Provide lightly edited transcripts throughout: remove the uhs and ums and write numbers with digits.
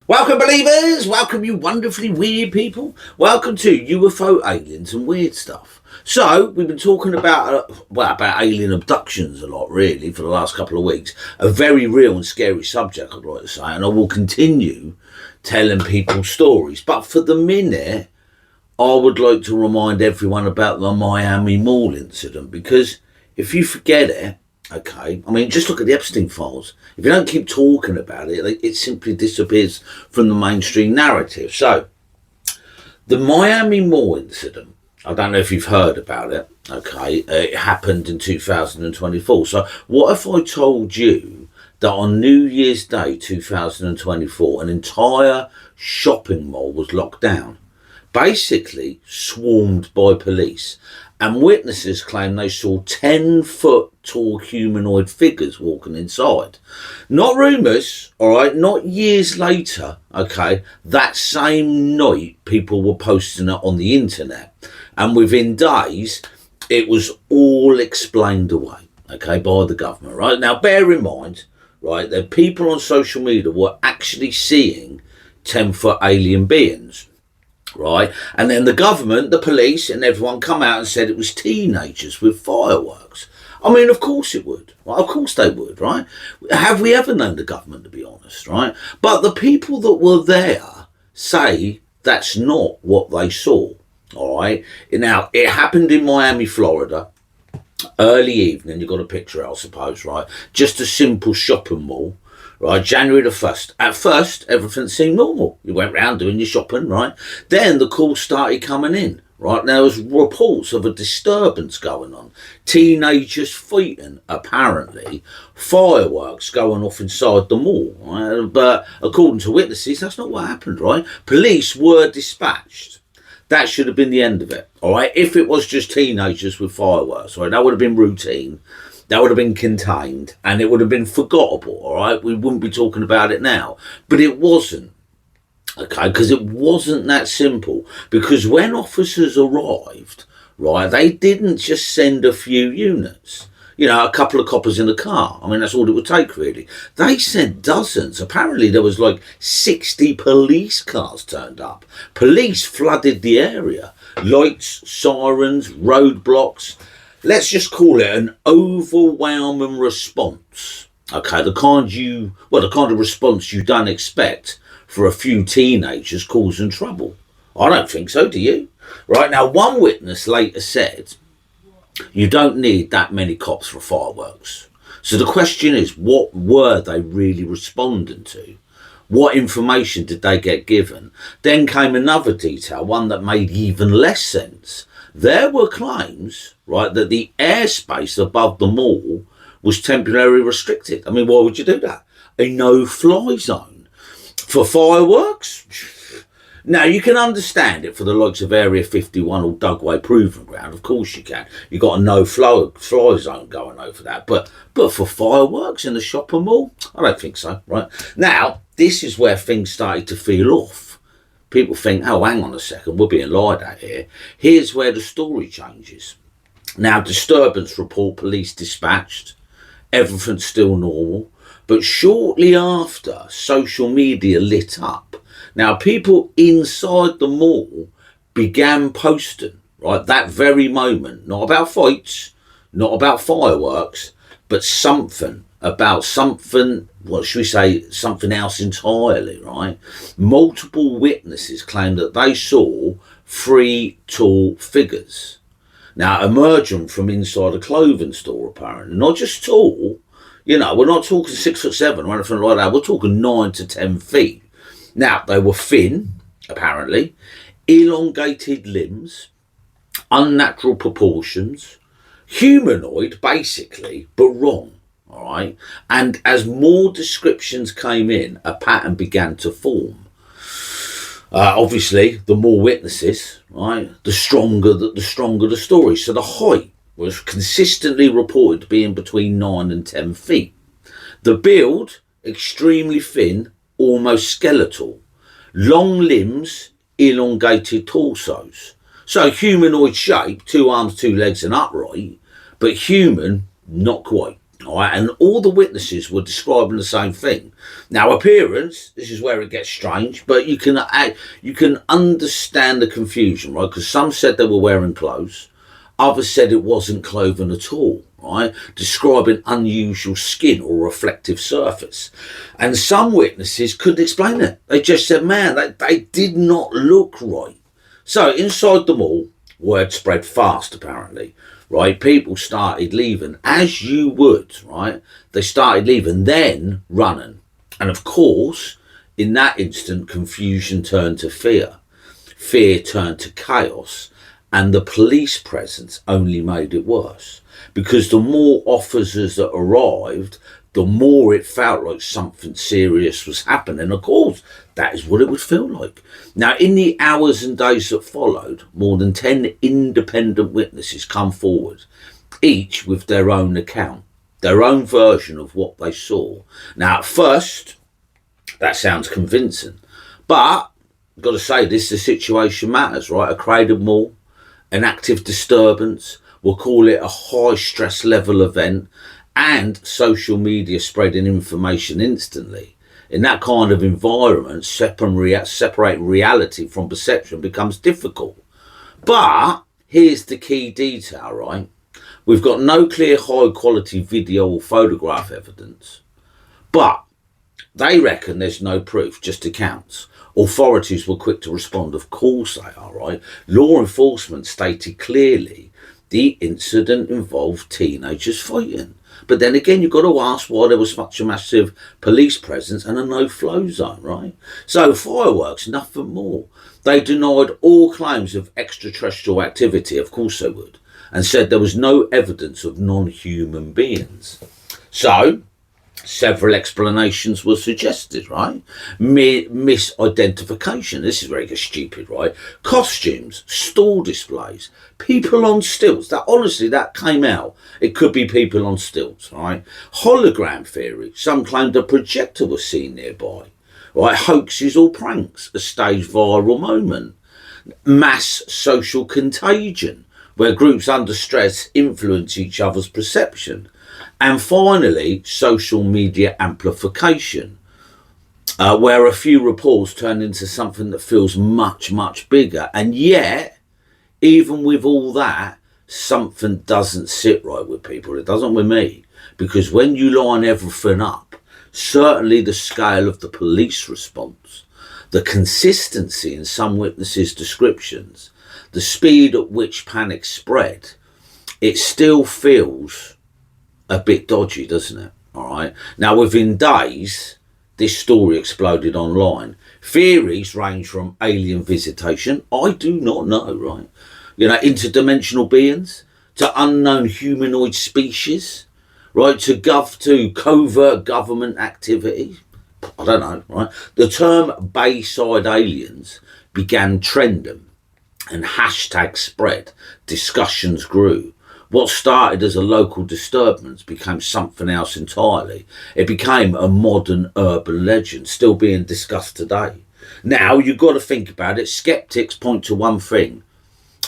Welcome, believers! Welcome, you wonderfully weird people. Welcome to UFO, aliens, and weird stuff. So, we've been talking about alien abductions a lot, really, for the last couple of weeks. A very real and scary subject, I'd like to say, and I will continue telling people stories. But for the minute, I would like to remind everyone about the Miami Mall incident, because if you forget it, okay, I mean, just look at the Epstein files. If you don't keep talking about it, it simply disappears from the mainstream narrative. So, the Miami Mall incident, I don't know if you've heard about it, okay, it happened in 2024. So, what if I told you that on New Year's Day 2024, an entire shopping mall was locked down, basically swarmed by police, and witnesses claim they saw 10-foot tall humanoid figures walking inside. Not rumours, all right, not years later, okay, that same night people were posting it on the internet, and within days it was all explained away, okay, by the government, right? Now bear in mind, right, that people on social media were actually seeing 10-foot alien beings, right? And then the government, the police, and everyone come out and said it was teenagers with fireworks. I mean, of course it would. Right? Of course they would, right? Have we ever known the government, to be honest, right? But the people that were there say that's not what they saw, all right? Now, it happened in Miami, Florida, early evening. You got a picture, I suppose, right? Just a simple shopping mall. Right, January the 1st. At first, everything seemed normal. You went round doing your shopping, right? Then the calls started coming in, right? There was reports of a disturbance going on. Teenagers fighting, apparently. Fireworks going off inside the mall, right? But according to witnesses, that's not what happened, right? Police were dispatched. That should have been the end of it, all right? If it was just teenagers with fireworks, right? That would have been routine. That would have been contained, and it would have been forgettable, all right? We wouldn't be talking about it now. But it wasn't, okay? Because it wasn't that simple. Because when officers arrived, right, they didn't just send a few units. You know, a couple of coppers in the car. I mean, that's all it would take, really. They sent dozens. Apparently, there was like 60 police cars turned up. Police flooded the area. Lights, sirens, roadblocks. Let's just call it an overwhelming response. Okay, the kind of response you don't expect for a few teenagers causing trouble. I don't think so, do you? Right, now one witness later said, you don't need that many cops for fireworks. So the question is, what were they really responding to? What information did they get given? Then came another detail, one that made even less sense. There were claims, right, that the airspace above the mall was temporarily restricted. I mean, why would you do that? A no-fly zone for fireworks? Now, you can understand it for the likes of Area 51 or Dugway Proving Ground. Of course you can. You've got a no-fly zone going over that. But for fireworks in the shopping mall? I don't think so, right? Now, this is where things started to feel off. People think, oh, hang on a second, we're being lied at here. Here's where the story changes. Now, disturbance report, police dispatched. Everything's still normal. But shortly after, social media lit up. Now, people inside the mall began posting, right, that very moment. Not about fights, not about fireworks, but something about something, what should we say, something else entirely, right? Multiple witnesses claim that they saw 3 tall figures. Now, emerging from inside a clothing store, apparently. Not just tall, you know, we're not talking 6'7" or anything like that. We're talking 9 to 10 feet. Now, they were thin, apparently, elongated limbs, unnatural proportions, humanoid, basically, but wrong. All right. And as more descriptions came in, a pattern began to form. Obviously, the more witnesses, right, the stronger the story. So the height was consistently reported being between 9 and 10 feet. The build, extremely thin, almost skeletal. Long limbs, elongated torsos. So humanoid shape, 2 arms, 2 legs and upright, but human, not quite. All right, and all the witnesses were describing the same thing. Now, appearance, this is where it gets strange, but you can understand the confusion, right? Because some said they were wearing clothes, others said it wasn't clothing at all, right? Describing unusual skin or reflective surface. And some witnesses couldn't explain it. They just said, man, they did not look right. So inside the mall, word spread fast, apparently, right? People started leaving, as you would, right? They started leaving, then running. And of course, in that instant, confusion turned to fear. Fear turned to chaos. And the police presence only made it worse. Because the more officers that arrived, the more it felt like something serious was happening. Of course, that is what it would feel like. Now, in the hours and days that followed, more than 10 independent witnesses come forward, each with their own account, their own version of what they saw. Now, at first, that sounds convincing. But, I've got to say, the situation matters, right? A crowded mall, an active disturbance, we'll call it a high stress level event, and social media spreading information instantly. In that kind of environment, separating reality from perception becomes difficult. But here's the key detail, right? We've got no clear high quality video or photograph evidence, but they reckon there's no proof, just accounts. Authorities were quick to respond. Of course they are, right? Law enforcement stated clearly the incident involved teenagers fighting. But then again, you've got to ask why there was such a massive police presence and a no-flow zone, right? So fireworks, nothing more. They denied all claims of extraterrestrial activity, of course they would, and said there was no evidence of non-human beings. So several explanations were suggested, right? Misidentification. This is where it gets stupid, right? Costumes, stall displays, people on stilts. That honestly, that came out. It could be people on stilts, right? Hologram theory. Some claimed a projector was seen nearby, right? Hoaxes or pranks, a staged viral moment. Mass social contagion, where groups under stress influence each other's perception. And finally, social media amplification, where a few reports turn into something that feels much, much bigger. And yet, even with all that, something doesn't sit right with people. It doesn't with me. Because when you line everything up, certainly the scale of the police response, the consistency in some witnesses' descriptions, the speed at which panic spread, it still feels a bit dodgy, doesn't it? All right. Now, within days, this story exploded online. Theories range from alien visitation, I do not know, right? Interdimensional beings, to unknown humanoid species, right? To covert government activity. I don't know, right? The term Bayside aliens began trending, and hashtags spread. Discussions grew. What started as a local disturbance became something else entirely. It became a modern urban legend, still being discussed today. Now, you've got to think about it. Skeptics point to one thing.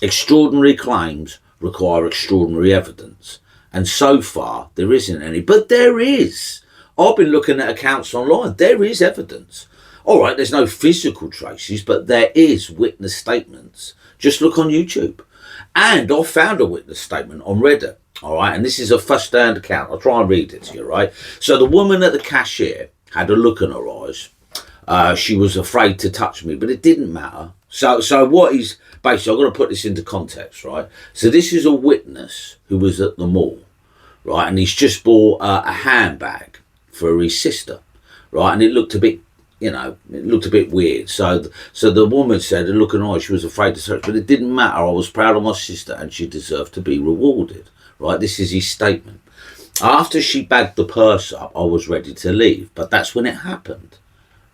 Extraordinary claims require extraordinary evidence. And so far, there isn't any. But there is. I've been looking at accounts online. There is evidence. All right, there's no physical traces, but there is witness statements. Just look on YouTube. And I found a witness statement on Reddit, all right? And this is a first-hand account. I'll try and read it to you, right? So the woman at the cashier had a look in her eyes. She was afraid to touch me, but it didn't matter. So what is... Basically, I've got to put this into context, right? So this is a witness who was at the mall, right? And he's just bought a handbag for his sister, right? And it looked a bit... it looked a bit weird. So the woman said, looking on, she was afraid to search, but it didn't matter. I was proud of my sister and she deserved to be rewarded. Right? This is his statement. After she bagged the purse up, I was ready to leave, but that's when it happened.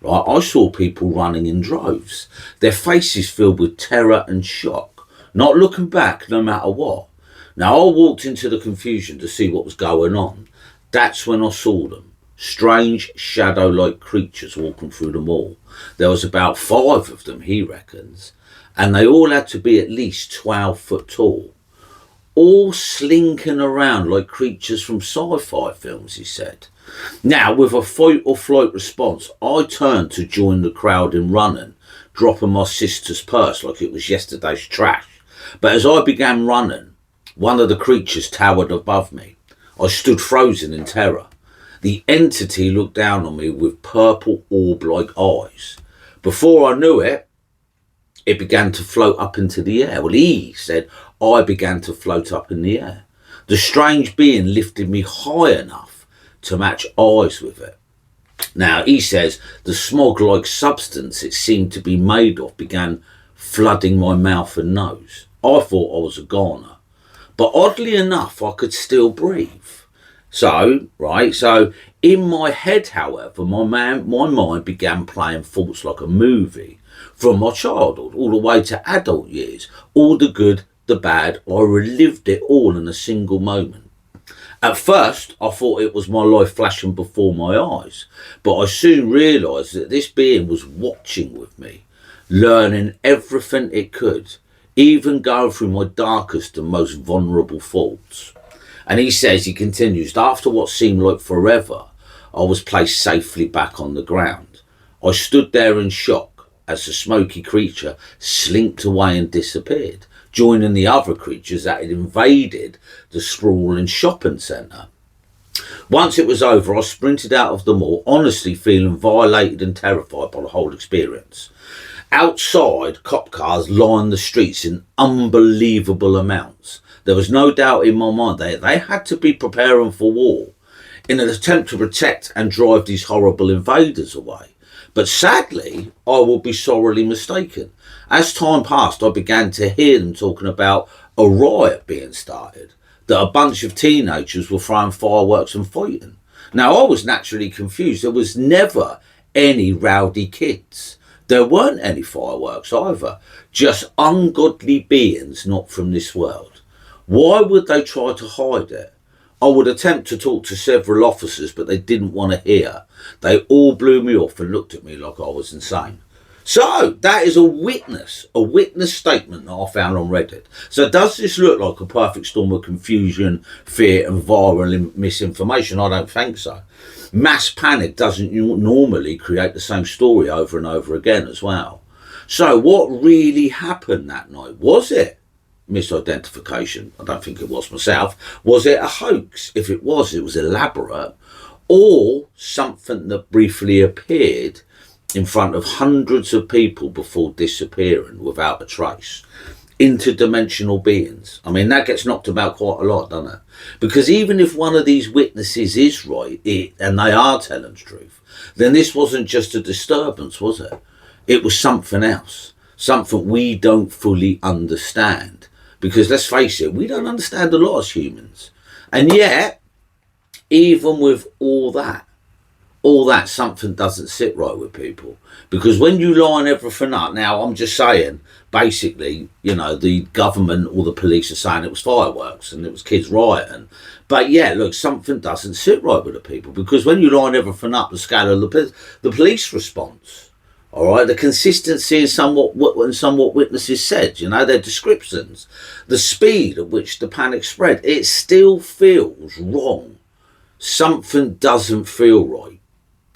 Right? I saw people running in droves, their faces filled with terror and shock, not looking back no matter what. Now, I walked into the confusion to see what was going on. That's when I saw them. Strange shadow-like creatures walking through the mall. There was about 5 of them, he reckons, and they all had to be at least 12 foot tall. all slinking around like creatures from sci-fi films, he said. Now, with a fight or flight response, I turned to join the crowd in running, dropping my sister's purse like it was yesterday's trash. But as I began running, one of the creatures towered above me. I stood frozen in terror. The entity looked down on me with purple orb-like eyes. Before I knew it, it began to float up into the air. Well, he said I began to float up in the air. The strange being lifted me high enough to match eyes with it. Now, he says the smog-like substance it seemed to be made of began flooding my mouth and nose. I thought I was a goner. But oddly enough, I could still breathe. So in my head, however, my mind began playing thoughts like a movie. From my childhood all the way to adult years, all the good, the bad, I relived it all in a single moment. At first, I thought it was my life flashing before my eyes, but I soon realised that this being was watching with me, learning everything it could, even going through my darkest and most vulnerable thoughts. And he continues, after what seemed like forever, I was placed safely back on the ground. I stood there in shock as the smoky creature slinked away and disappeared, joining the other creatures that had invaded the sprawling shopping centre. Once it was over, I sprinted out of the mall, honestly feeling violated and terrified by the whole experience. Outside, cop cars lined the streets in unbelievable amounts. There was no doubt in my mind they had to be preparing for war in an attempt to protect and drive these horrible invaders away. But sadly, I will be sorely mistaken. As time passed, I began to hear them talking about a riot being started, that a bunch of teenagers were throwing fireworks and fighting. Now, I was naturally confused. There was never any rowdy kids. There weren't any fireworks either, just ungodly beings not from this world. Why would they try to hide it? I would attempt to talk to several officers, but they didn't want to hear. They all blew me off and looked at me like I was insane. So that is a witness statement that I found on Reddit. So does this look like a perfect storm of confusion, fear and viral misinformation? I don't think so. Mass panic doesn't normally create the same story over and over again as well. So what really happened that night? Was it misidentification? I don't think it was myself. Was it a hoax? If it was elaborate, or something that briefly appeared in front of hundreds of people before disappearing without a trace. Interdimensional beings. I mean, that gets knocked about quite a lot, doesn't it? Because even if one of these witnesses is right, and they are telling the truth, then this wasn't just a disturbance, was it? It was something else, something we don't fully understand. Because let's face it, we don't understand a lot as humans. And yet, even with all that, something doesn't sit right with people. Because when you line everything up, now I'm just saying, basically, the government or the police are saying it was fireworks and it was kids rioting. But yeah, look, something doesn't sit right with the people. Because when you line everything up, the scale of the police response, all right, the consistency in somewhat witnesses said, their descriptions, the speed at which the panic spread, it still feels wrong. Something doesn't feel right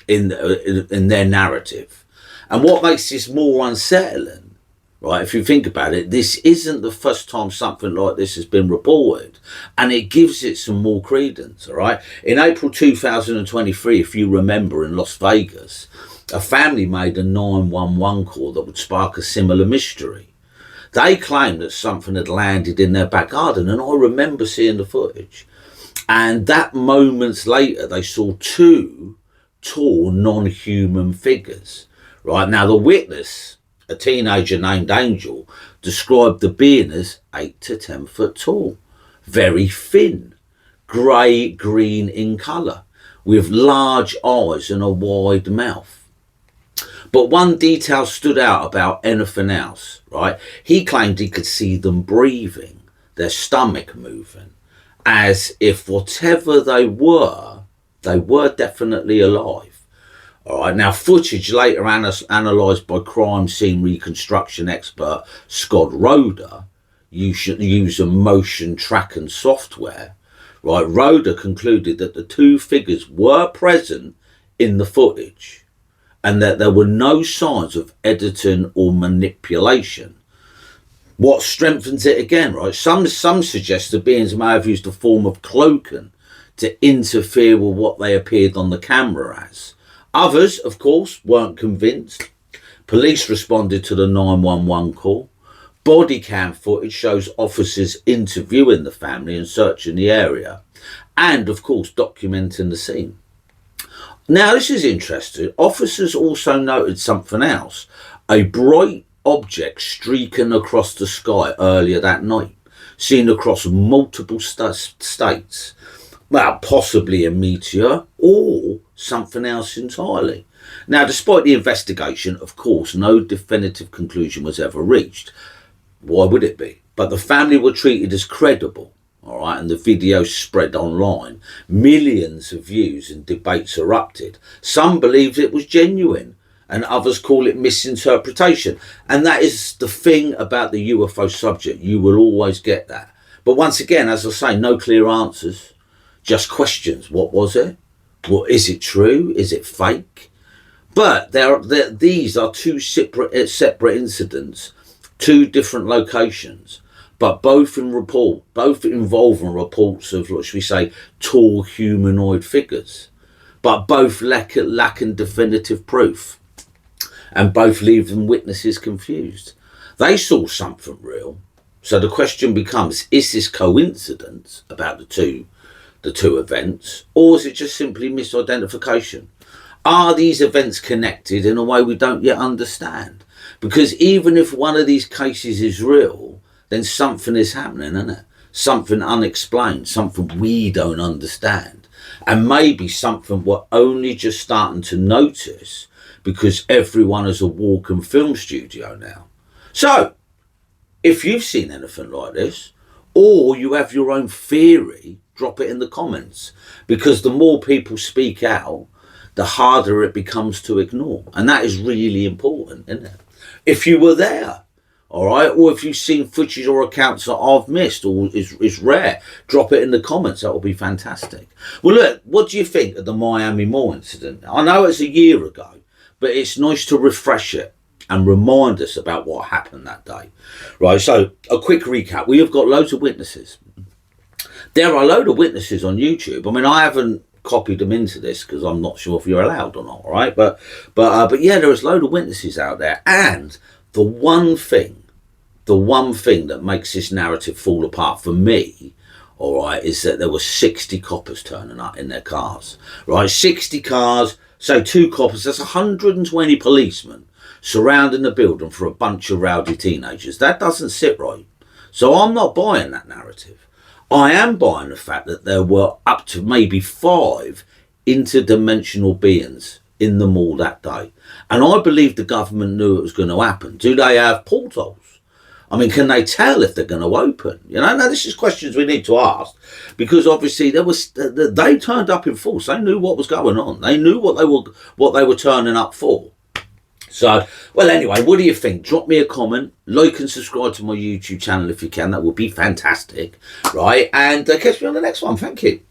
in their narrative. And what makes this more unsettling, right, if you think about it, this isn't the first time something like this has been reported, and it gives it some more credence, all right? In April 2023, if you remember, in Las Vegas, a family made a 911 call that would spark a similar mystery. They claimed that something had landed in their back garden, and I remember seeing the footage. And that moments later, they saw two tall, non-human figures. Right, now the witness, a teenager named Angel, described the being as 8 to 10 foot tall, very thin, grey-green in colour, with large eyes and a wide mouth. But one detail stood out about anything else, right? He claimed he could see them breathing, their stomach moving, as if whatever they were definitely alive. All right, now footage later analysed by crime scene reconstruction expert Scott Roeder you should use a motion tracking software, right, Rhoda concluded that the two figures were present in the footage and that there were no signs of editing or manipulation. What strengthens it again, right? Some suggest the beings may have used a form of cloaking to interfere with what they appeared on the camera as. Others, of course, weren't convinced. Police responded to the 911 call. Body cam footage shows officers interviewing the family and searching the area, and of course documenting the scene. Now this is interesting. Officers also noted something else, a bright object streaking across the sky earlier that night, seen across multiple states. Well, possibly a meteor or something else entirely. Now, despite the investigation, of course, no definitive conclusion was ever reached. Why would it be? But the family were treated as credible, all right, and the video spread online. Millions of views and debates erupted. Some believed it was genuine, and others call it misinterpretation. And that is the thing about the UFO subject. You will always get that. But once again, as I say, no clear answers, just questions. What was it? Well, is it true? Is it fake? But these are two separate incidents, two different locations, but both involving reports of, what should we say, tall humanoid figures, but both lacking definitive proof, and both leaving witnesses confused. They saw something real, so the question becomes: is this coincidence about the two events, or is it just simply misidentification? Are these events connected in a way we don't yet understand? Because even if one of these cases is real, then something is happening, isn't it? Something unexplained, something we don't understand. And maybe something we're only just starting to notice because everyone is a walking film studio now. So, if you've seen anything like this, or you have your own theory, drop it in the comments. Because the more people speak out, the harder it becomes to ignore. And that is really important, isn't it? If you were there, all right, or if you've seen footage or accounts that I've missed or is rare, drop it in the comments. That will be fantastic. Well, look, what do you think of the Miami Mall incident? I know it's a year ago, but it's nice to refresh it and remind us about what happened that day. Right, so a quick recap. We have got loads of witnesses. There are a load of witnesses on YouTube. I mean, I haven't copied them into this because I'm not sure if you're allowed or not, all right? But yeah, there's a load of witnesses out there. And the one thing that makes this narrative fall apart for me, all right, is that there were 60 coppers turning up in their cars, right? 60 cars, so 2 coppers, that's 120 policemen surrounding the building for a bunch of rowdy teenagers. That doesn't sit right. So I'm not buying that narrative. I am buying the fact that there were up to maybe 5 interdimensional beings in the mall that day. And I believe the government knew it was going to happen. Do they have portals? I mean, can they tell if they're going to open? You know, now this is questions we need to ask, because obviously they turned up in force. They knew what was going on. They knew what they were turning up for. So, well, anyway, what do you think? Drop me a comment, like and subscribe to my YouTube channel if you can. That would be fantastic, right? And catch me on the next one. Thank you.